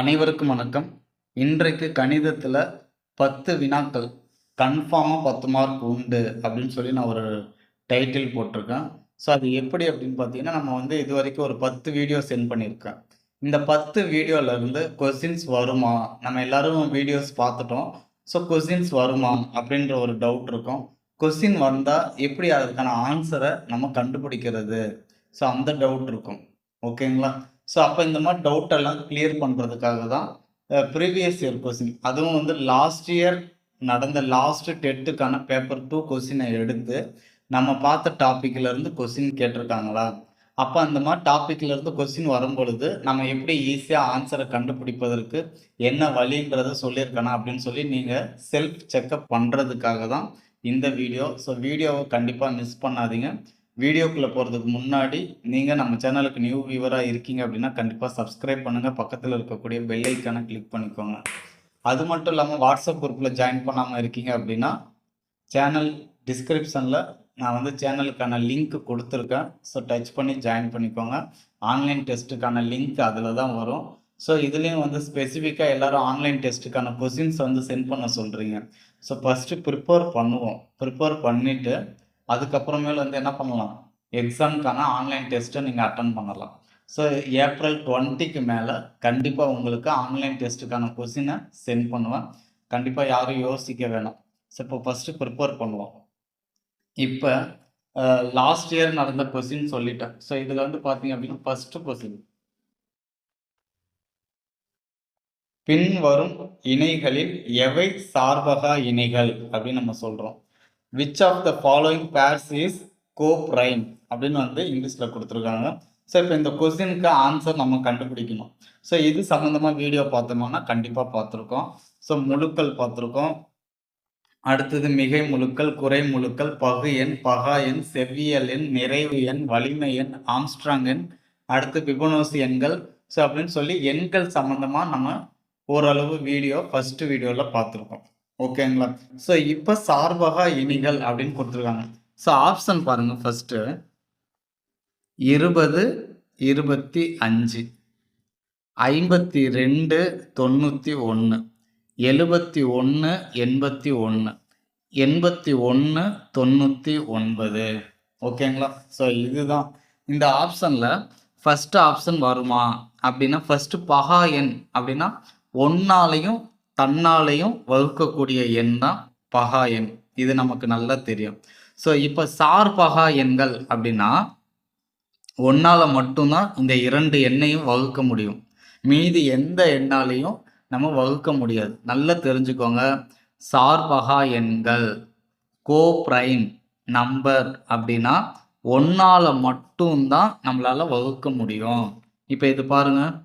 அனைவருக்கும் வணக்கம். இன்றைக்கு கணிதத்தில் 10 வினாக்கள் கன்ஃபார்மாக 10 மார்க் உண்டு அப்படின்னு சொல்லி நான் ஒரு டைட்டில் போட்டிருக்கேன். ஸோ அது எப்படி அப்படின்னு பார்த்தீங்கன்னா, நம்ம வந்து இது வரைக்கும் ஒரு 10 வீடியோ சென்ட் பண்ணியிருக்கேன். இந்த 10 வீடியோலேருந்து கொஸ்டின்ஸ் வருமா? நம்ம எல்லாரும் வீடியோஸ் பார்த்துட்டோம். ஸோ கொஸ்டின்ஸ் வருமா அப்படின்ற ஒரு டவுட் இருக்கும். கொஸ்டின் வந்தால் எப்படி அதுக்கான ஆன்சரை நம்ம கண்டுபிடிக்கிறது? ஸோ அந்த டவுட் இருக்கும். ஓகேங்களா? ஸோ அப்போ இந்த மாதிரி டவுட் எல்லாம் கிளியர் பண்ணுறதுக்காக தான் ப்ரீவியஸ் இயர் கொஸ்டின், அதுவும் வந்து லாஸ்ட் இயர் நடந்த லாஸ்ட் டெட்டுக்கான பேப்பர் 2 கொஸ்டினை எடுத்து நம்ம பார்த்த டாப்பிக்லேருந்து கொஸ்டின் கேட்டிருக்காங்களா, அப்போ அந்த மாதிரி டாப்பிக்லேருந்து கொஸ்டின் வரும்பொழுது நம்ம எப்படி ஈஸியாக ஆன்சரை கண்டுபிடிப்பதற்கு என்ன வழின்றதை சொல்லியிருக்கானா அப்படின்னு சொல்லி நீங்கள் செல்ஃப் செக்கப் பண்ணுறதுக்காக தான் இந்த வீடியோ. ஸோ வீடியோவை கண்டிப்பாக மிஸ் பண்ணாதீங்க. வீடியோக்குள்ளே போகிறதுக்கு முன்னாடி நீங்கள் நம்ம சேனலுக்கு நியூ வியூவராக இருக்கீங்க அப்படின்னா கண்டிப்பாக சப்ஸ்கிரைப் பண்ணுங்கள். பக்கத்தில் இருக்கக்கூடிய பெல் ஐக்கானை கிளிக் பண்ணிக்கோங்க. அது மட்டும் இல்லாமல் வாட்ஸ்அப் குரூப்பில் ஜாயின் பண்ணாமல் இருக்கீங்க அப்படின்னா சேனல் டிஸ்கிரிப்ஷனில் நான் வந்து சேனலுக்கான லிங்க் கொடுத்துருக்கேன். ஸோ டச் பண்ணி ஜாயின் பண்ணிக்கோங்க. ஆன்லைன் டெஸ்ட்டுக்கான லிங்க் அதில் தான் வரும். ஸோ இதுலேயும் வந்து ஸ்பெசிஃபிக்காக எல்லோரும் ஆன்லைன் டெஸ்ட்டுக்கான கொஸ்டின்ஸ் வந்து சென்ட் பண்ண சொல்கிறீங்க. ஸோ ஃபஸ்ட்டு ப்ரிப்பேர் பண்ணுவோம். ப்ரிப்பேர் பண்ணிவிட்டு அதுக்கப்புறமேல வந்து என்ன பண்ணலாம், எக்ஸாமுக்கான ஆன்லைன் டெஸ்ட்டை நீங்கள் அட்டன் பண்ணலாம். ஸோ ஏப்ரல் 20க்கு மேலே கண்டிப்பாக உங்களுக்கு ஆன்லைன் டெஸ்ட்டுக்கான கொஸ்டினை சென்ட் பண்ணுவேன். கண்டிப்பாக யாரும் யோசிக்க வேணாம். ஸோ இப்போ ஃபஸ்ட்டு ப்ரிப்பேர் பண்ணுவோம். இப்போ லாஸ்ட் இயர் நடந்த கொஸ்டின் சொல்லிட்டேன். ஸோ இதில் வந்து பார்த்தீங்க அப்படின்னா ஃபஸ்ட்டு கொஸ்டின், பின்வரும் இணைகளில் எவை சார்பகா இணைகள் அப்படின்னு நம்ம சொல்கிறோம். Which of the following pairs is coprime அப்படின்னு வந்து இங்கிலீஷில் கொடுத்துருக்காங்க. ஸோ இப்போ இந்த கொஸ்டினுக்கு ஆன்சர் நம்ம கண்டுபிடிக்கணும். ஸோ இது சம்மந்தமாக வீடியோ பார்த்தோம்னா கண்டிப்பாக பார்த்துருக்கோம். ஸோ முழுக்கள் பார்த்துருக்கோம். அடுத்தது மிகை முழுக்கள், குறை முழுக்கள், பகு எண், பகா எண், செவ்வியல் எண், நிறைவு எண், வலிமை எண், ஆம்ஸ்ட்ராங் எண், அடுத்து பிபனோசி எண்கள். ஸோ அப்படின்னு சொல்லி எண்கள் சம்மந்தமாக நம்ம ஓரளவு வீடியோ ஃபஸ்ட்டு வீடியோவில் பார்த்துருக்கோம். ஓகேங்களா? ஸோ இப்போ சார்பகா இணைகள் அப்படின்னு கொடுத்துருக்காங்க. ஸோ ஆப்ஷன் பாருங்கள். ஃபஸ்ட்டு 20, 25, 52, 91, 71, 81, 81, 99. ஓகேங்களா? ஸோ இதுதான் இந்த ஆப்ஷனில் ஃபஸ்ட்டு ஆப்ஷன் வருமா அப்படின்னா, ஃபஸ்ட்டு பகா எண் அப்படின்னா ஒன்னாலையும் தன்னாலையும் வகுக்கக்கூடிய எண் தான் பகா எண். இது நமக்கு நல்லா தெரியும். ஸோ இப்போ சார்பகா எண்கள் அப்படின்னா ஒன்றால் மட்டும்தான் இந்த 2 எண்ணையும் வகுக்க முடியும். மீதி எந்த எண்ணாலையும் நம்ம வகுக்க முடியாது. நல்லா தெரிஞ்சுக்கோங்க. சார்பகா எண்கள் கோப்ரைம் நம்பர் அப்படின்னா ஒன்றால் மட்டும்தான் நம்மளால் வகுக்க முடியும். இப்போ இது பாருங்கள்,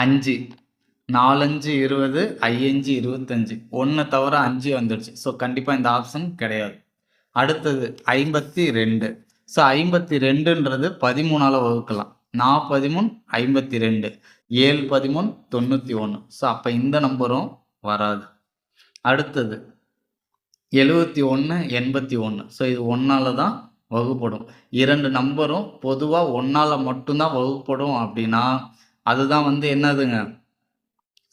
5, 4, 5, 20, 5, 25, 1 தவிர 5 வந்துடுச்சு. ஸோ கண்டிப்பாக இந்த ஆப்ஷன் கிடையாது. அடுத்தது 52. ஸோ 52ன்றது 13ஆல் வகுக்கலாம். 4 13 52, 7 13 91. ஸோ அப்போ இந்த நம்பரும் வராது. அடுத்தது 71 81. ஸோ இது 1ஆல் தான் வகுப்படும். 2 நம்பரும் பொதுவாக 1ஆல் மட்டும்தான் வகுப்படும் அப்படின்னா அதுதான் வந்து என்னதுங்க,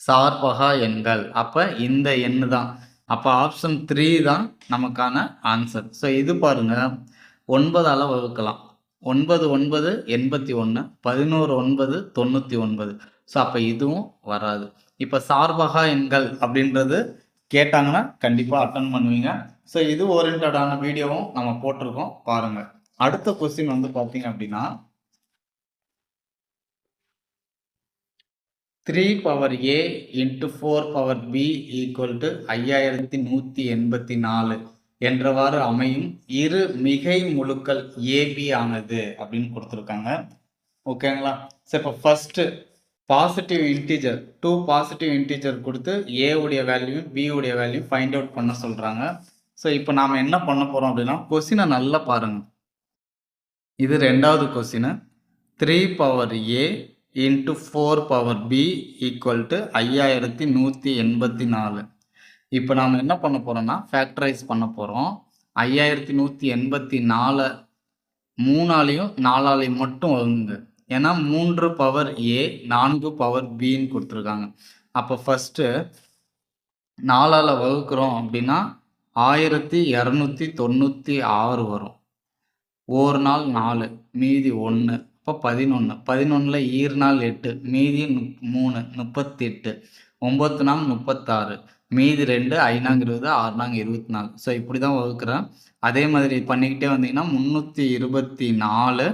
சார்பகா எண்கள். அப்போ இந்த எண்ணு தான். அப்போ ஆப்ஷன் 3 தான் நமக்கான ஆன்சர். ஸோ இது பாருங்கள், 9ஆல் வகுக்கலாம். 9 9 81, 11 9 99. ஸோ அப்போ இதுவும் வராது. இப்போ சார்பகா எண்கள் அப்படின்றது கேட்டாங்கன்னா கண்டிப்பாக அட்டன் பண்ணுவீங்க. ஸோ இது ஓரியன்டான வீடியோவும் நம்ம போட்டிருக்கோம், பாருங்கள். அடுத்த கொஸ்டின் வந்து பார்த்தீங்க அப்படின்னா 3 power a into 4 power b equal to 5184 என்றவாறு அமையும் இரு மிகை முழுக்கள் ஏபி ஆனது அப்படின்னு கொடுத்துருக்காங்க. ஓகேங்களா? ஸோ இப்போ first positive integer 2 positive integer கொடுத்து ஏ உடைய வேல்யூ பி உடைய வேல்யூ ஃபைண்ட் அவுட் பண்ண சொல்கிறாங்க. ஸோ இப்போ நாம் என்ன பண்ண போகிறோம் அப்படின்னா, கொஸ்டினை நல்லா பாருங்கள். இது ரெண்டாவது question. 3 power a into 4 power b equal to 5184. இப்போ நாம் என்ன பண்ண போகிறோம்னா ஃபேக்டரைஸ் பண்ண போகிறோம். 5184 3ஆலையும் 4ஆலையும் மட்டும் வகுங்க. ஏன்னா 3 பவர் ஏ 4 பவர் பின்னு கொடுத்துருக்காங்க. அப்போ ஃபஸ்ட்டு 4ஆல் வகுக்கிறோம் அப்படின்னா 1296 வரும். ஒரு நாள் 4 மீதி 1 அப்போ 11. 11ல் ஈர்நாள் 8 மீதி 3 38. 9 நாள் 36 மீதி 2 5 20 6 24. ஸோ இப்படி தான் வகுக்கிறேன். அதே மாதிரி பண்ணிக்கிட்டே வந்தீங்கன்னா 324.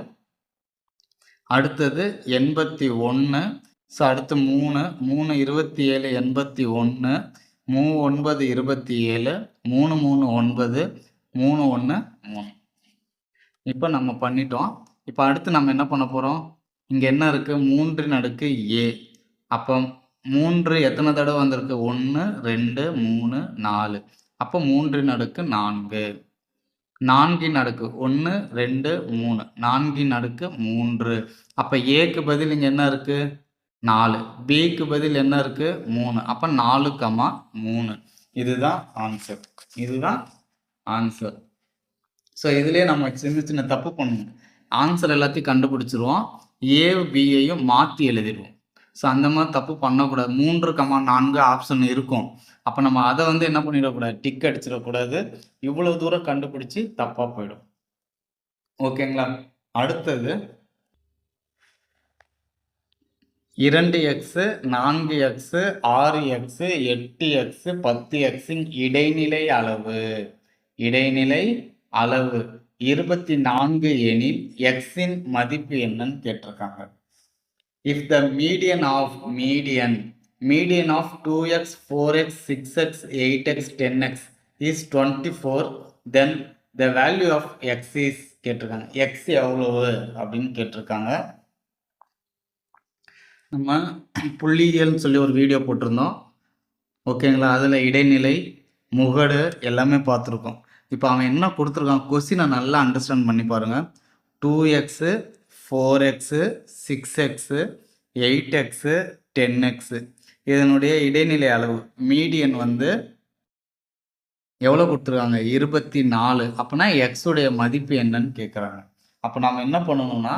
அடுத்தது 81. ஸோ அடுத்து 3 3 27 81. 3 9 27. 3 3 9. 3 1 3. இப்போ நம்ம பண்ணிட்டோம். இப்போ அடுத்து நம்ம என்ன பண்ண போகிறோம்? இங்கே என்ன இருக்குது? 3 அடுக்கு ஏ. அப்போ 3 எத்தனை தடவை வந்திருக்கு? 1 2 3 4. அப்போ 3 அடுக்கு 4. 4 அடுக்கு 1 2 3. 4 அடுக்கு 3. அப்போ ஏக்கு பதில் இங்கே என்ன இருக்குது? 4. பிக்கு பதில் என்ன இருக்குது? 3. அப்போ 4, 3. இதுதான் ஆன்சர். இதுதான் ஆன்சர். ஸோ இதுலேயே நம்ம சின்ன சின்ன தப்பு பண்ணுவோம். ஆன்சர் எல்லாத்தையும் கண்டுபிடிச்சிருவோம். ஏ பியையும் மாற்றி எழுதிடுவோம். ஸோ அந்த மாதிரி தப்பு பண்ணக்கூடாது. 3, 4 ஆப்ஷன் இருக்கும். அப்போ நம்ம அதை வந்து என்ன பண்ணிடக்கூடாது? டிக் அடிச்சிடக்கூடாது. இவ்வளோ தூரம் கண்டுபிடிச்சி தப்பாக போயிடும். ஓகேங்களா? அடுத்தது 2x 4x 6x 8x 10x இடைநிலை அளவு. இடைநிலை அளவு 24 எனில் xன் மதிப்பு என்னன்னு கேட்டிருக்காங்க. If the median of median of 2x 4x 6x 8x 10x is 24, then the value of x is கேட்டிருக்காங்க. எக்ஸ் எவ்வளவு அப்படின்னு கேட்டிருக்காங்க. நம்ம புள்ளியியல்னு சொல்லி ஒரு வீடியோ போட்டிருந்தோம். ஓகேங்களா? அதில் இடைநிலை முகடு எல்லாமே பார்த்துருக்கோம். இப்போ அவன் என்ன கொடுத்துருக்கான்? கொஸ்டினை நல்லா அண்டர்ஸ்டாண்ட் பண்ணி பாருங்கள். 2x 4x 6x 8x 10x இதனுடைய இடைநிலை அளவு மீடியன் வந்து எவ்வளோ கொடுத்துருக்காங்க? 24. அப்போனா எக்ஸுடைய மதிப்பு என்னன்னு கேட்குறாங்க. அப்போ நாம் என்ன பண்ணணும்னா,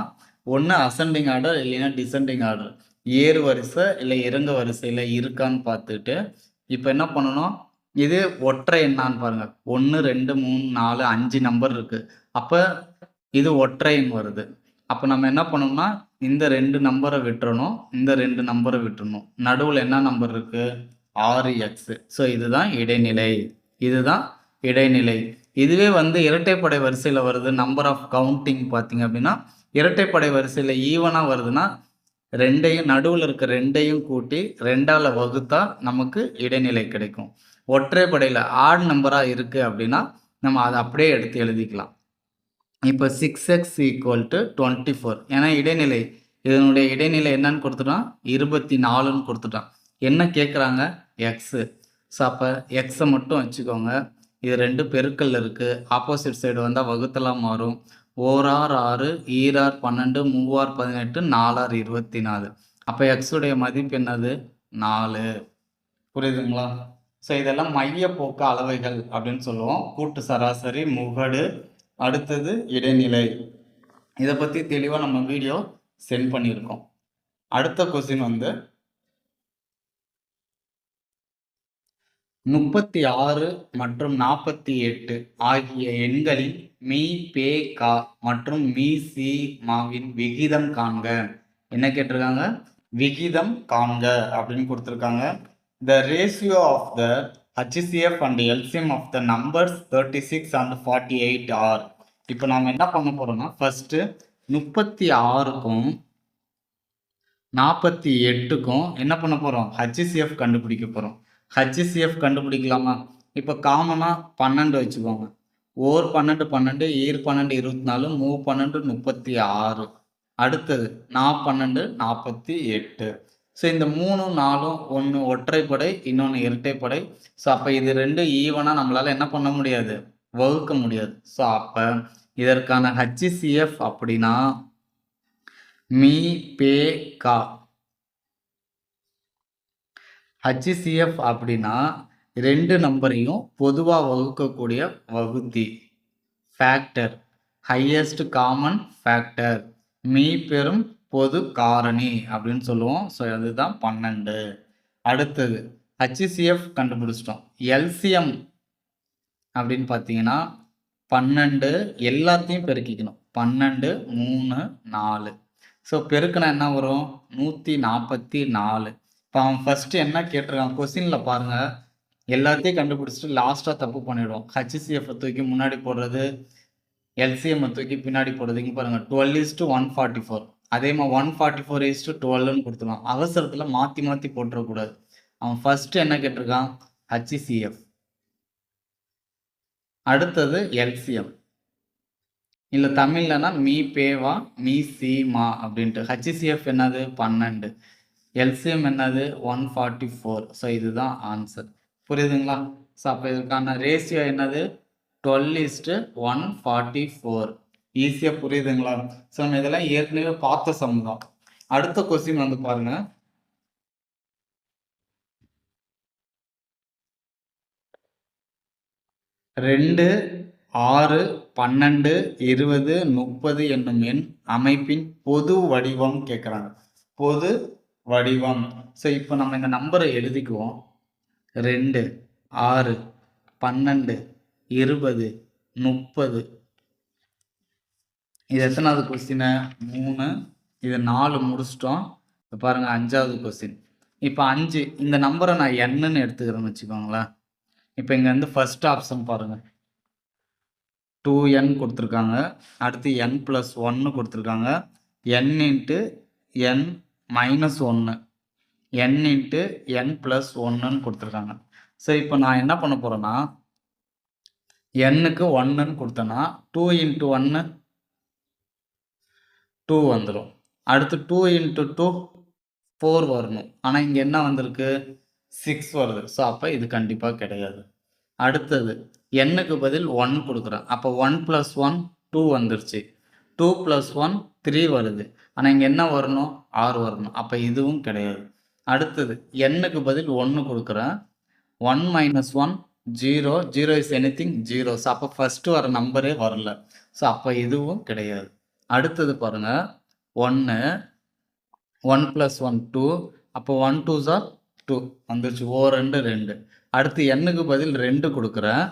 ஒன்று அசெண்டிங் ஆர்டர் இல்லைன்னா டிசெண்டிங் ஆர்டர், ஏறு வரிசை இல்லை இறங்க வரிசையில் இருக்கான்னு பார்த்துட்டு இப்போ என்ன பண்ணணும்? இது ஒற்றை எண்ணான்னு பாருங்க. 1 2 3 4 5 நம்பர் இருக்கு. அப்போ இது ஒற்றை எண் வருது. அப்போ நம்ம என்ன பண்ணோம்னா, இந்த 2 நம்பரை விட்டுறணும், இந்த 2 நம்பரை விட்டுறணும். நடுவில் என்ன நம்பர் இருக்கு? 6x. ஸோ இதுதான் இடைநிலை. இதுதான் இடைநிலை. இதுவே வந்து இரட்டைப்படை வரிசையில் வருது. நம்பர் ஆஃப் கவுண்டிங் பார்த்தீங்க அப்படின்னா இரட்டைப்படை வரிசையில் ஈவனாக வருதுன்னா ரெண்டையும் நடுவில் இருக்க ரெண்டையும் கூட்டி 2ஆல் வகுத்தா நமக்கு இடைநிலை கிடைக்கும். ஒற்றைப்படையில் ஆட் நம்பராக இருக்குது அப்படின்னா நம்ம அதை அப்படியே எடுத்து எழுதிக்கலாம். இப்போ 6x = 24. ஏன்னா இடைநிலை, இதனுடைய இடைநிலை என்னன்னு கொடுத்துட்டான்? 24ன்னு கொடுத்துட்டான். என்ன கேட்குறாங்க? எக்ஸு. ஸோ அப்போ எக்ஸை மட்டும் வச்சுக்கோங்க. இது 2 பெருக்கல் இருக்குது. ஆப்போசிட் சைடு வந்தால் வகுத்தலாம் மாறும். 1 6 ஈரார் 12 3 18 4 24. அப்போ எக்ஸுடைய மதிப்பு என்னது? 4. புரியுதுங்களா? ஸோ இதெல்லாம் மையப்போக்கு அளவைகள் அப்படின்னு சொல்லுவோம். கூட்டு சராசரி, முகடு, அடுத்தது இடைநிலை. இதை பற்றி தெளிவாக நம்ம வீடியோ சென்ட் பண்ணியிருக்கோம். அடுத்த கொஸ்டின் வந்து 36 மற்றும் 48 ஆகிய எண்களின் மீ பே கா மற்றும் மீ சி மாவின் விகிதம் காண்க. என்ன கேட்டிருக்காங்க? விகிதம் காண்க அப்படின்னு கொடுத்துருக்காங்க. The ratio of the HCF and LCM of the numbers 36 and 48 are. இப்போ நாம் என்ன பண்ண போறோம்னா, ஃபர்ஸ்ட் 36க்கும் 48க்கும் என்ன பண்ண போறோம்? HCF கண்டுபிடிக்க போறோம். HCF கண்டுபிடிக்கலாமா? இப்போ காமனாக 12 வச்சுக்கோங்க. ஓர் 12 12, ஈர் 12 24, மூ 12 36. அடுத்தது 12 48. ஸோ இந்த 3 4 ஒன்று ஒற்றைப்படை, இன்னொன்று இரட்டைப்படை. ஸோ அப்போ இது 2 ஈவனாக நம்மளால் என்ன பண்ண முடியாது? வகுக்க முடியாது. ஸோ அப்போ இதற்கான HCF அப்படின்னா மீ பே கா. HCF அப்படின்னா 2 நம்பரையும் பொதுவாக வகுக்கக்கூடிய வகுத்தி, factor, highest common factor. Me பெரும் பொது காரணி அப்படின்னு சொல்லுவோம். ஸோ அதுதான் 12. அடுத்தது HCF கண்டுபிடிச்சிட்டோம். எல்சிஎம் அப்படின்னு பார்த்தீங்கன்னா 12 எல்லாத்தையும் பெருக்கிக்கணும். 12, 3, 4. ஸோ பெருக்கினா என்ன வரும்? 144. இப்போ அவன் ஃபர்ஸ்ட் என்ன கேட்டிருக்கான் கொஸ்டினில் பாருங்க, எல்லாத்தையும் கண்டுபிடிச்சிட்டு லாஸ்ட்டாக தப்பு பண்ணிவிடுவோம். HCF தூக்கி முன்னாடி போடுறது, எல்சிஎம் தூக்கி பின்னாடி போடுறது. இங்கே பாருங்க 12:144. அதே மாதிரி 144:12ன்னு கொடுத்துருவான். அவசரத்தில் மாற்றி மாற்றி போட்டுறக்கூடாது. அவன் ஃபர்ஸ்ட் என்ன கேட்டிருக்கான்? HCF. அடுத்தது எல்சிஎம். இல்லை தமிழ்லனா மீ பேவா மீ சீமா அப்படின்ட்டு. HCF என்னது? 12. எல்சிஎம் என்னது? 144. ஸோ இதுதான் ஆன்சர். புரியுதுங்களா? ஸோ அப்போ இதுக்கான ரேஷியோ என்னது? 12:144. ஈஸியாக புரியுதுங்களா? ஸோ நம்ம இதெல்லாம் ஏற்கனவே பார்த்த சம் தான். அடுத்த கொஸ்டின் வந்து பாருங்க. ரெண்டு 6, 12, 20, 30 என்னும் எண் அமைப்பின் பொது வடிவம் கேட்குறாங்க. பொது வடிவம். ஸோ இப்போ நம்ம இந்த நம்பரை எழுதிக்குவோம். 2, 6, 12, 20, 30. இது எத்தனாவது கொஸ்டின்? 3. இது 4 முடிச்சிட்டோம். இப்போ பாருங்க 5வது கொஸ்டின். இப்போ 5 இந்த நம்பரை நான் என்னன்னு எடுத்துக்கிறேன்னு வச்சுக்கோங்களேன். இப்போ இங்கே வந்து ஃபர்ஸ்ட் ஆப்ஷன் பாருங்க, 2n கொடுத்துருக்காங்க. அடுத்து n+1 கொடுத்துருக்காங்க. n × n-1, n × n+1ன்னு கொடுத்துருக்காங்க. ஸோ இப்போ நான் என்ன பண்ண போகிறேன்னா, n-க்கு 1ன்னு கொடுத்தேன்னா 2 × 1 2 வந்துடும். அடுத்து 2 × 2 4 வரணும். ஆனால் இங்கே என்ன வந்திருக்கு? 6 வருது. ஸோ அப்போ இது கண்டிப்பாக கிடையாது. அடுத்தது n-க்கு பதில் 1 கொடுக்குறேன். அப்போ 1 + 1 2 வந்துருச்சு. 2 + 1 3 வருது. ஆனால் இங்கே என்ன வரணும்? 6 வரணும். அப்போ இதுவும் கிடையாது. அடுத்தது n-க்கு பதில் 1 கொடுக்குறேன். 1 - 1 0, 0 இஸ் எனிதிங் 0. ஸோ அப்போ ஃபஸ்ட்டு வர நம்பரே வரல. ஸோ அப்போ இதுவும் கிடையாது. அடுத்தது பாருங்க, 1 1 + 1 2. அப்போ 1 2s are 2 வந்துருச்சு. 2 2. அடுத்து n-க்கு பதில் 2 கொடுக்குறேன்.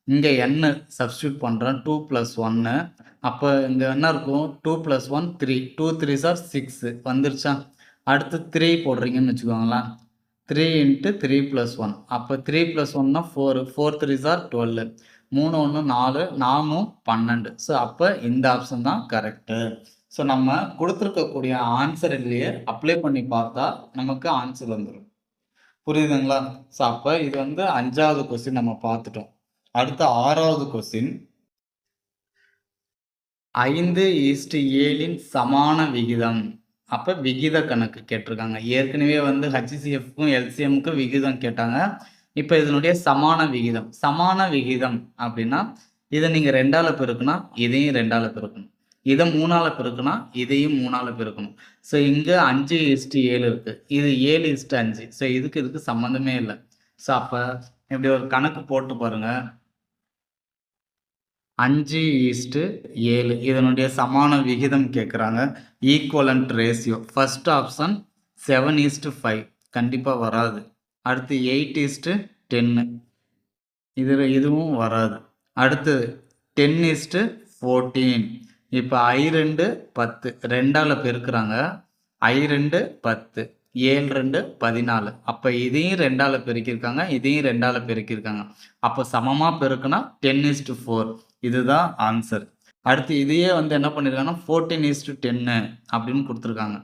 இங்கே n சப்ஸ்டியூட் பண்ணுறேன். 2 + 1. அப்போ இங்கே என்ன இருக்கும்? 2 + 1 3. 2 3s are 6 வந்துருச்சா? அடுத்து 3 போடுறீங்கன்னு வச்சுக்கோங்களேன். 3 × 3 + 1. அப்போ 3 + 1 4. 4 3s are 12. 3 1 4, 4 12. ஸோ அப்போ இந்த ஆப்ஷன் தான் கரெக்டு. ஸோ நம்ம கொடுத்துருக்கக்கூடிய ஆன்சர் இல்லையே அப்ளை பண்ணி பார்த்தா நமக்கு ஆன்சர் வந்துடும். புரியுதுங்களா? ஸோ அப்போ இது வந்து 5வது கொஸ்டின் நம்ம பார்த்துட்டோம். அடுத்த 6வது கொஸ்டின், 5:7 சமான விகிதம். அப்போ விகித கணக்கு கேட்டிருக்காங்க. ஏற்கனவே வந்து HCFக்கும் எல்சிஎம்க்கும் விகிதம் கேட்டாங்க. இப்போ இதனுடைய சமான விகிதம். சமான விகிதம் அப்படின்னா இதை நீங்கள் 2ஆல் பெருக்குனா இதையும் 2ஆல் பெருக்கணும். இதை 3ஆல் பெருக்குனா இதையும் 3ஆல் பெருக்கணும். ஸோ இங்கே 5:7 இருக்குது. இது 7:5. ஸோ இதுக்கு சம்மந்தமே இல்லை. ஸோ அப்போ இப்படி ஒரு கணக்கு போட்டு பாருங்கள். 5:7 இதனுடைய சமான விகிதம் கேட்குறாங்க. Equivalent ratio. ஃபர்ஸ்ட் ஆப்ஷன் 7:5 கண்டிப்பாக வராது. அடுத்து 8:10 இதுவும் வராது. அடுத்து 10:14. இப்போ I2 10 2ஆல் பெருக்குறாங்க. I2 10, 7 2 14. அப்போ இதையும் 2ஆல் பெருக்கியிருக்காங்க, இதையும் 2ஆல் பெருக்கியிருக்காங்க. அப்போ சமமாக பெருக்குனா 10:4. இதுதான் ஆன்சர். அடுத்து இதையே வந்து என்ன பண்ணியிருக்காங்கன்னா 14:10 அப்படின்னு கொடுத்துருக்காங்க.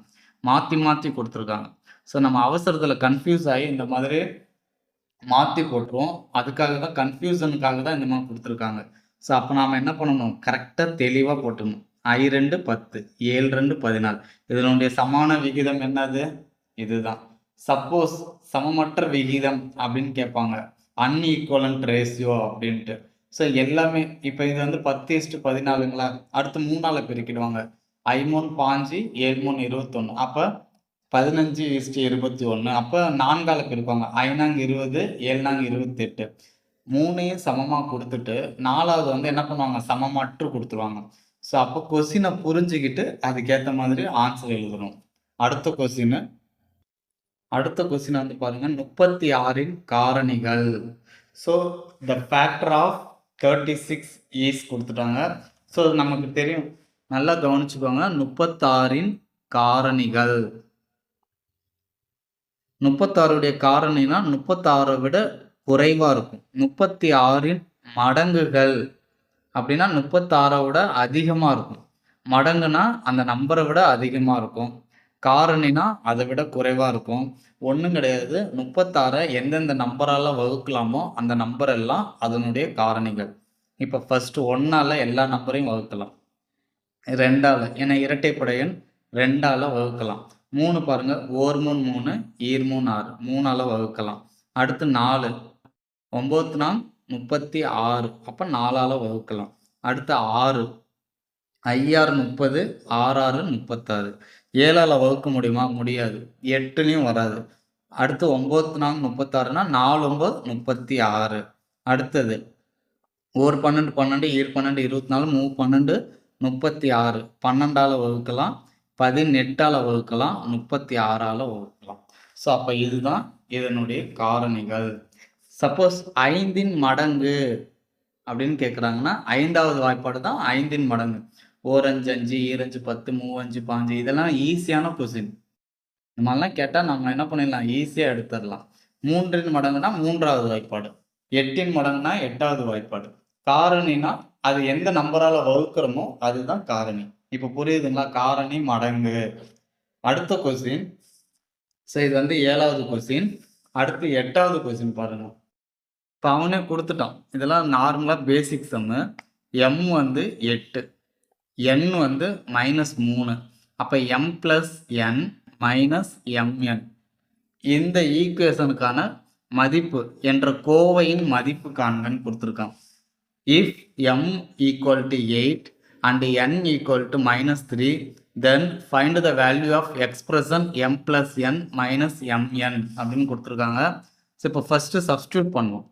மாற்றி மாற்றி கொடுத்துருக்காங்க. ஸோ நம்ம அவசரத்தில் கன்ஃபியூஸ் ஆகி இந்த மாதிரி மாற்றி போட்டுருவோம். அதுக்காக தான், கன்ஃபியூஷனுக்காக தான் இந்த மாதிரி கொடுத்துருக்காங்க. ஸோ அப்போ நாம் என்ன பண்ணணும்? கரெக்டாக தெளிவாக போட்டுக்கணும். I2 10, 7 2 14. இதனுடைய சமான விகிதம் என்னது? இதுதான். சப்போஸ் சமமற்ற விகிதம் அப்படின்னு கேட்பாங்க, அன்ஈக்குவலண்ட் ரேஷியோ அப்படின்ட்டு. ஸோ எல்லாமே இப்போ இது வந்து 10:14ங்களா? அடுத்து 3ஆல் பெருக்கிடுவாங்க. I3 5, 7 21. அப்போ 15:21. அப்போ 4ஆல் பெருக்குவாங்க. I4 20, 7 28. 3ஐயும் சமமாக கொடுத்துட்டு 4வது வந்து என்ன பண்ணுவாங்க? சமமற்று கொடுத்துருவாங்க. ஸோ அப்போ கொஸ்டினை புரிஞ்சுக்கிட்டு அதுக்கேற்ற மாதிரி ஆன்சர் எழுதணும். அடுத்த கொஸ்டின் வந்து பாருங்க, 36ன் காரணிகள். So the factor of 36 is கொடுத்துட்டாங்க. ஸோ நமக்கு தெரியும், நல்லா கவனிச்சுக்கோங்க. 36ன் காரணிகள், 36உடைய காரணினா 36 விட குறைவா இருக்கும். 36ன் மடங்குகள் அப்படின்னா 36 விட அதிகமா இருக்கும். மடங்குனா அந்த நம்பரை விட அதிகமா இருக்கும். காரணினா அதை விட குறைவா இருக்கும். ஒன்றும் கிடையாது. 36 எந்தெந்த நம்பரால வகுக்கலாமோ அந்த நம்பர் எல்லாம் அதனுடைய காரணிகள். இப்போ ஃபர்ஸ்ட் 1ஆல எல்லா நம்பரையும் வகுக்கலாம். 2ஆல, ஏன்னா இரட்டைப்படை எண், 2ஆல வகுக்கலாம். 3 பாருங்க, ஓர் 3 3, ஈர் 3 6, 3ஆல வகுக்கலாம். அடுத்து 4, 9 4 36, அப்போ 4ஆல வகுக்கலாம். அடுத்து 6, 5 6 30, 6 6 36, 7ஆல வகுக்க முடியுமா? முடியாது. 8லையும் வராது. அடுத்து 9 4 36னா 4 9 36. அடுத்தது ஓர் 12 12, ஈர் 12 24, 3 12 36, 12ஆல வகுக்கலாம், 18ஆல வகுக்கலாம், 36ஆல வகுக்கலாம். ஸோ அப்போ இதுதான் இதனுடைய காரணிகள். சப்போஸ் 5ன் மடங்கு அப்படின்னு கேட்குறாங்கன்னா 5வது வாய்ப்பாடு தான் 5ன் மடங்கு. ஓர் 5 5, ஈர் 5 10, 3 5 15, இதெல்லாம் ஈஸியான கொஸ்டின். இந்த மாதிரிலாம் கேட்டால் நம்ம என்ன பண்ணிடலாம், ஈஸியாக எடுத்துடலாம். 3ன் மடங்குனா 3வது வாய்ப்பாடு, 8ன் மடங்குனா 8வது வாய்ப்பாடு. காரணினா அது எந்த நம்பரால வகுக்கிறோமோ அதுதான் காரணி. இப்போ புரியுதுங்களா? காரணி மடங்கு. அடுத்த கொஸ்டின். ஸோ இது வந்து 7வது கொஸ்டின். அடுத்து 8வது கொஸ்டின் பாருங்க. இப்போ அவனே கொடுத்துட்டான். இதெல்லாம் நார்மலாக பேசிக் சம்மு. எம் வந்து 8, n வந்து -3. அப்போ m + n - mn இந்த ஈக்குவேஷனுக்கான மதிப்பு என்ற கோவையின் மதிப்பு காண்கன்னு கொடுத்துருக்கான். If m equal to 8 and n equal to -3, then find the value of expression m plus n minus mn அப்படின்னு கொடுத்துருக்காங்க. ஸோ இப்போ ஃபஸ்ட்டு சப்ஸ்டியூட் பண்ணுவோம்.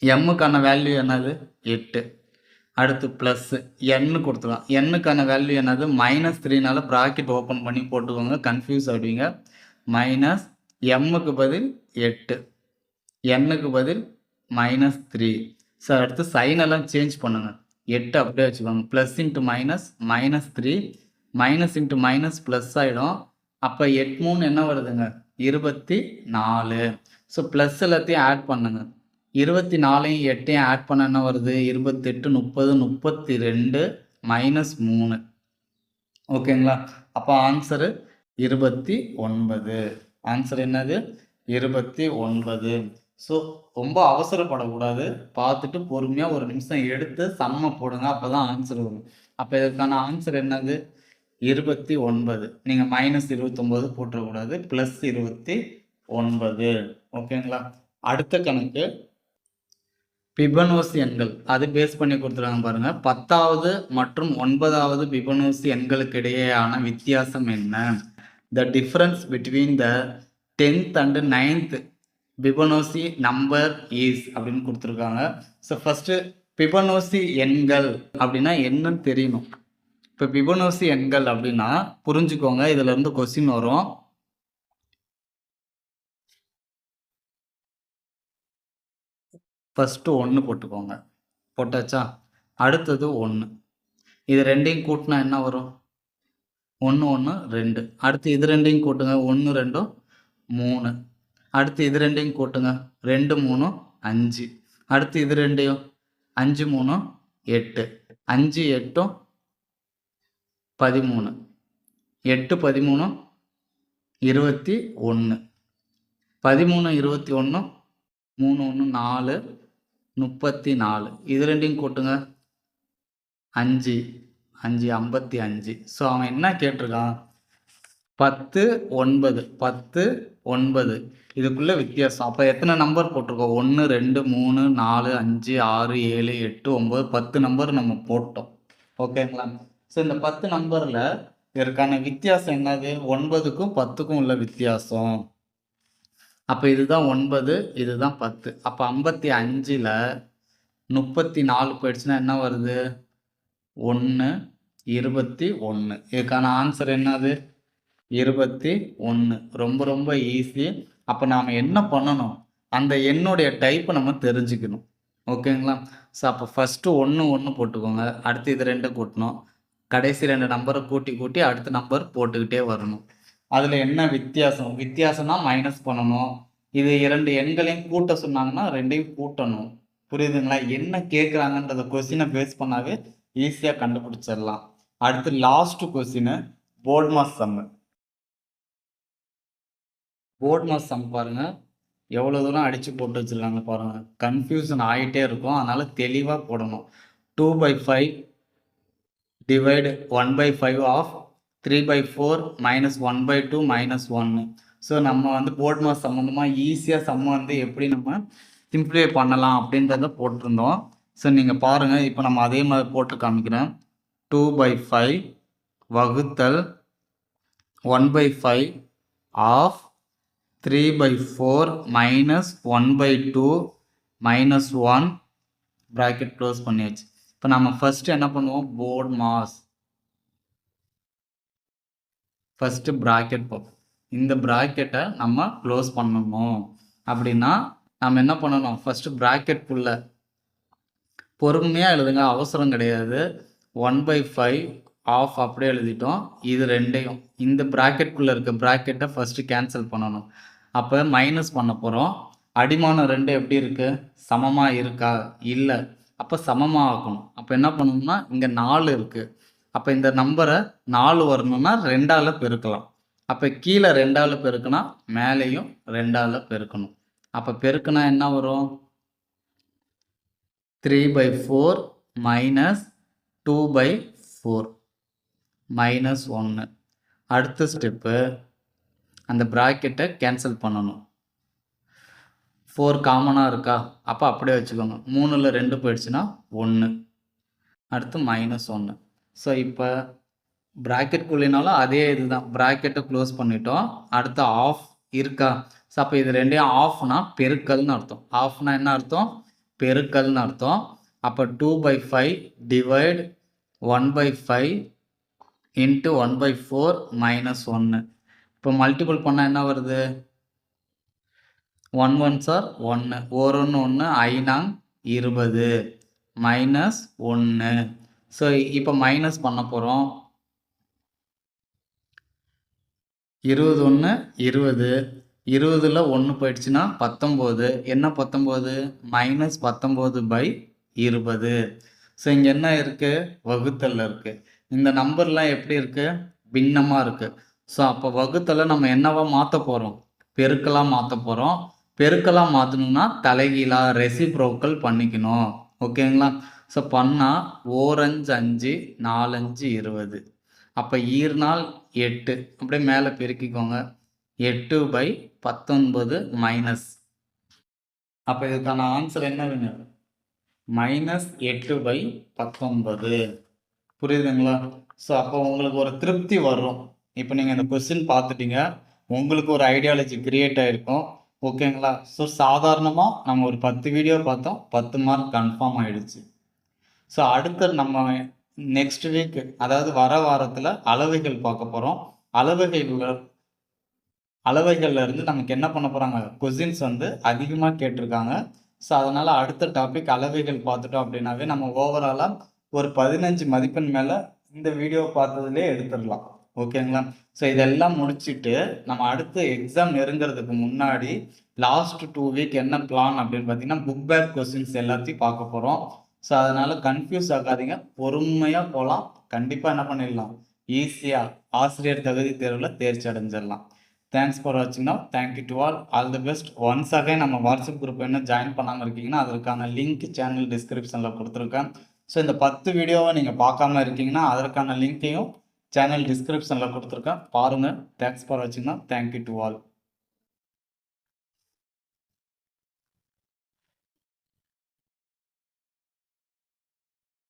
எம்முக்கான வேல்யூ என்னது? 8. அடுத்து ப்ளஸ் என்னு கொடுத்துருவோம். எண்ணுக்கான வேல்யூ என்னது? -3னால ப்ராக்கெட் ஓப்பன் பண்ணி போட்டுக்கோங்க, கன்ஃபியூஸ் ஆகிடுவீங்க. மைனஸ் எம்முக்கு பதில் 8, எண்ணுக்கு பதில் -3. ஸோ அடுத்து சைனெல்லாம் சேஞ்ச் பண்ணுங்கள். 8 அப்படியே வச்சுக்கோங்க. Plus into minus -3, minus into minus plus ஆகிடும். அப்போ 8 3 என்ன வருதுங்க? 24. ஸோ ப்ளஸ் எல்லாத்தையும் ஆட் பண்ணுங்க. 24ஐயும் 8ஐயும் ஆட் பண்ண என்ன வருது? 28 30 32 -3. ஓகேங்களா? அப்போ ஆன்சரு 29. ஆன்சர் என்னது? 29. ஸோ ரொம்ப அவசரப்படக்கூடாது. பார்த்துட்டு பொறுமையாக ஒரு நிமிஷம் எடுத்து சம்ம போடுங்க, அப்போ தான் ஆன்சர் வரும். அப்போ இதற்கான ஆன்சர் என்னது? 29. நீங்கள் -29 போட்டுறக்கூடாது, +29. ஓகேங்களா? அடுத்த கணக்கு பிபனோசி எண்கள். அது பேஸ் பண்ணி கொடுத்துருக்காங்க பாருங்க. 10வது மற்றும் 9வது பிபனோசி எண்களுக்கு இடையேயான வித்தியாசம் என்ன? The difference between the 10th and 9th Fibonacci number is அப்படின்னு கொடுத்துருக்காங்க. ஸோ ஃபஸ்ட்டு பிபனோசி எண்கள் அப்படின்னா என்னன்னு தெரியணும். இப்போ பிபனோசி எண்கள் அப்படின்னா புரிஞ்சுக்கோங்க, இதுல இருந்து கொஸ்டின் வரும். ஃபஸ்ட்டு 1 போட்டுக்கோங்க. போட்டாச்சா? அடுத்தது 1. இது ரெண்டையும் கூட்டினா என்ன வரும்? 1 1 2. அடுத்து இது ரெண்டையும் கூட்டுங்க. 1 2 3. அடுத்து இது ரெண்டையும் கூட்டுங்க. 2 3 5. அடுத்து இது ரெண்டையும் 5 3 8. 5 8 13. 8 13 21. 13 21 3 1 4 34. இது ரெண்டையும் கூட்டுங்க. 5 5 55. ஸோ அவன் என்ன கேட்டிருக்கான்? 10 9 10 9 இதுக்குள்ள வித்தியாசம். அப்போ எத்தனை நம்பர் போட்டிருக்கோம்? 1 2 3 4 5 6 7 8 9 10 நம்பர் நம்ம போட்டோம். ஓகேங்களா? ஸோ இந்த 10 நம்பரில் இதற்கான வித்தியாசம் என்னது? 9க்கும் 10க்கும் உள்ள வித்தியாசம். அப்போ இதுதான் 9, இதுதான் 10. அப்போ 55ல் 34 போயிடுச்சுன்னா என்ன வருது? 1 21. இதுக்கான ஆன்சர் என்னது? 21. ரொம்ப ரொம்ப ஈஸி. அப்போ நாம் என்ன பண்ணணும்? அந்த எண்ணுடைய டைப்பை நம்ம தெரிஞ்சுக்கணும். ஓகேங்களா? ஸோ அப்போ ஃபஸ்ட்டு 1 1 போட்டுக்கோங்க. அடுத்து இது 2 கூட்டணும். கடைசி 2 நம்பரை கூட்டி கூட்டி அடுத்த நம்பர் போட்டுக்கிட்டே வரணும். அதில் என்ன வித்தியாசம்? வித்தியாசம்னா மைனஸ் பண்ணணும். இது 2 எண்களையும் கூட்ட சொன்னாங்கன்னா 2ஐயும் கூட்டணும். புரியுதுங்களா? என்ன கேட்குறாங்கன்றத கொஸ்டினை பேஸ் பண்ணாவே ஈஸியாக கண்டுபிடிச்சிடலாம். அடுத்து லாஸ்ட் கொஸ்டின் போர்ட் மாஸ் சம்மு. போர்ட் மாஸ் சம் பாருங்க எவ்வளோ தூரம் அடித்து போட்டு வச்சுருக்காங்க பாருங்க. கன்ஃபியூஷன் ஆகிட்டே இருக்கும். அதனால தெளிவாக போடணும். 2/5 divide 1/5 of 3/4 minus 1/2 minus 1. So நம்ம வந்து போர்ட் மாஸ் சம்மந்தமாக ஈஸியாக சம்ம வந்து எப்படி நம்ம சிம்பிளிஃபை பண்ணலாம் அப்படின்றத போட்டிருந்தோம். ஸோ நீங்கள் பாருங்கள், இப்போ நம்ம அதே மாதிரி போட்டு காமிக்கிறேன். 2/5 வகுத்தல் 1/5 of 3/4 minus 1/2 minus 1 bracket close பண்ணியாச்சு. இப்போ நம்ம ஃபர்ஸ்ட் என்ன பண்ணுவோம்? போர்ட் மாஸ் ஃபர்ஸ்ட் பிராக்கெட் பார்ப்போம். இந்த பிராக்கெட்டை நம்ம க்ளோஸ் பண்ணணும். அப்படின்னா நம்ம என்ன பண்ணணும்? ஃபர்ஸ்ட் பிராக்கெட்குள்ள பொறுமையாக எழுதுங்க, அவசரம் கிடையாது. 1/5 ஆஃப் அப்படியே எழுதிட்டோம். இது ரெண்டையும் இந்த பிராக்கெட்குள்ளே இருக்க பிராக்கெட்டை ஃபர்ஸ்ட் கேன்சல் பண்ணணும். அப்போ மைனஸ் பண்ண போகிறோம். அடிமானம் 2 எப்படி இருக்குது? சமமாக இருக்கா? இல்லை. அப்போ சமமாக ஆக்கணும். அப்போ என்ன பண்ணணும்னா இங்கே 4 இருக்குது. அப்போ இந்த நம்பரை 4 வரணும்னா 2ஆல் பெருக்கலாம். அப்போ கீழே 2ஆல் பெருக்குனா மேலேயும் 2ஆல் பெருக்கணும். அப்போ பெருக்குனா என்ன வரும்? 3/4 மைனஸ் 2/4 மைனஸ் 1. அடுத்த ஸ்டெப்பு அந்த ப்ராக்கெட்டை கேன்சல் பண்ணணும். 4 காமனாக இருக்கா? அப்போ அப்படியே வச்சுக்கோங்க. 3ல் 2 போயிடுச்சுன்னா 1. அடுத்து மைனஸ் 1. ஸோ இப்போ ப்ராக்கெட்குள்ளேனாலும் அதே இதுதான். ப்ராக்கெட்டை க்ளோஸ் பண்ணிட்டோம். அடுத்து ஆஃப் இருக்கா? ஸோ அப்போ இது ரெண்டையும் ஆஃப்னா பெருக்கல்னு அர்த்தம். ஆஃப்னா என்ன அர்த்தம்? பெருக்கல்னு அர்த்தம். அப்போ 2/5 டிவைட் 1/5 இன்ட்டு 1/4 மைனஸ் 1. இப்போ மல்டிபிள் பண்ணால் என்ன வருது? 1 1s are 1. 1 1 ஐநாங் 20 மைனஸ் 1. ஸோ இப்போ மைனஸ் பண்ண போகிறோம். 21 20. 20ல் 1 போயிடுச்சுன்னா 19. என்ன 19? மைனஸ் 19/20. ஸோ இங்கே என்ன இருக்குது? வகுத்தல் இருக்குது. இந்த நம்பர்லாம் எப்படி இருக்குது? பின்னமாக இருக்குது. ஸோ அப்போ வகுத்தலை நம்ம என்னவா மாற்ற போகிறோம்? பெருக்கலாக மாற்ற போகிறோம். பெருக்கலாக மாற்றணும்னா தலைகீழாக ரெசிப்ரோக்கல் பண்ணிக்கணும். ஓகேங்களா? ஸோ பண்ணால் 4 5 5 4 5 20. அப்போ ஈர்நாள் 8 அப்படியே மேலே பெருக்கிக்கோங்க. 8/19 மைனஸ். அப்போ இதுக்கான ஆன்சர் என்ன வேணும்? மைனஸ் 8/19. புரியுதுங்களா? ஸோ அப்போ உங்களுக்கு ஒரு திருப்தி வரும். இப்போ நீங்கள் இந்த கொஸ்டின் பார்த்துட்டீங்க, உங்களுக்கு ஒரு ஐடியாலஜி கிரியேட் ஆகிருக்கும். ஓகேங்களா? ஸோ சாதாரணமாக நம்ம ஒரு 10 வீடியோ பார்த்தோம், 10 மார்க் கன்ஃபார்ம் ஆகிடுச்சு. ஸோ அடுத்து நம்ம நெக்ஸ்ட் வீக், அதாவது வர வாரத்தில் அளவைகள் பார்க்க போகிறோம். அளவைகளில் இருந்து நமக்கு என்ன பண்ண போகிறாங்க? கொஸ்டின்ஸ் வந்து அதிகமாக கேட்டிருக்காங்க. ஸோ அதனால் அடுத்த டாபிக் அளவைகள் பார்த்துட்டோம் அப்படின்னாவே நம்ம ஓவராலாக ஒரு 15 மதிப்பெண் மேலே இந்த வீடியோ பார்த்ததுலேயே எடுத்துடலாம். ஓகேங்களா? ஸோ இதெல்லாம் முடிச்சுட்டு நம்ம அடுத்து எக்ஸாம் நெருங்கிறதுக்கு முன்னாடி லாஸ்ட் 2 வீக் என்ன பிளான் அப்படின்னு பார்த்தீங்கன்னா புக் பேக் கொஸ்டின்ஸ் எல்லாத்தையும் பார்க்க போகிறோம். ஸோ அதனால் கன்ஃபியூஸ் ஆகாதீங்க, பொறுமையாக போகலாம். கண்டிப்பாக என்ன பண்ணிடலாம்? ஈஸியாக ஆசிரியர் தகுதி தேர்வில் தேர்ச்சி அடைஞ்சிடலாம். தேங்க்ஸ் ஃபார் வாட்சிங். Now thank you to all the best. Once again நம்ம வாட்ஸ்அப் குரூப் என்ன ஜாயின் பண்ணாமல் இருக்கீங்கன்னா அதற்கான லிங்க் சேனல் டிஸ்கிரிப்ஷனில் கொடுத்துருக்கேன். ஸோ இந்த 10 வீடியோவை நீங்கள் பார்க்காம இருக்கீங்கன்னா அதற்கான லிங்க்கையும் சேனல் டிஸ்கிரிப்ஷனில் கொடுத்துருக்கேன், பாருங்கள். தேங்க்ஸ் ஃபார் வாட்சிங். Now thank you to all.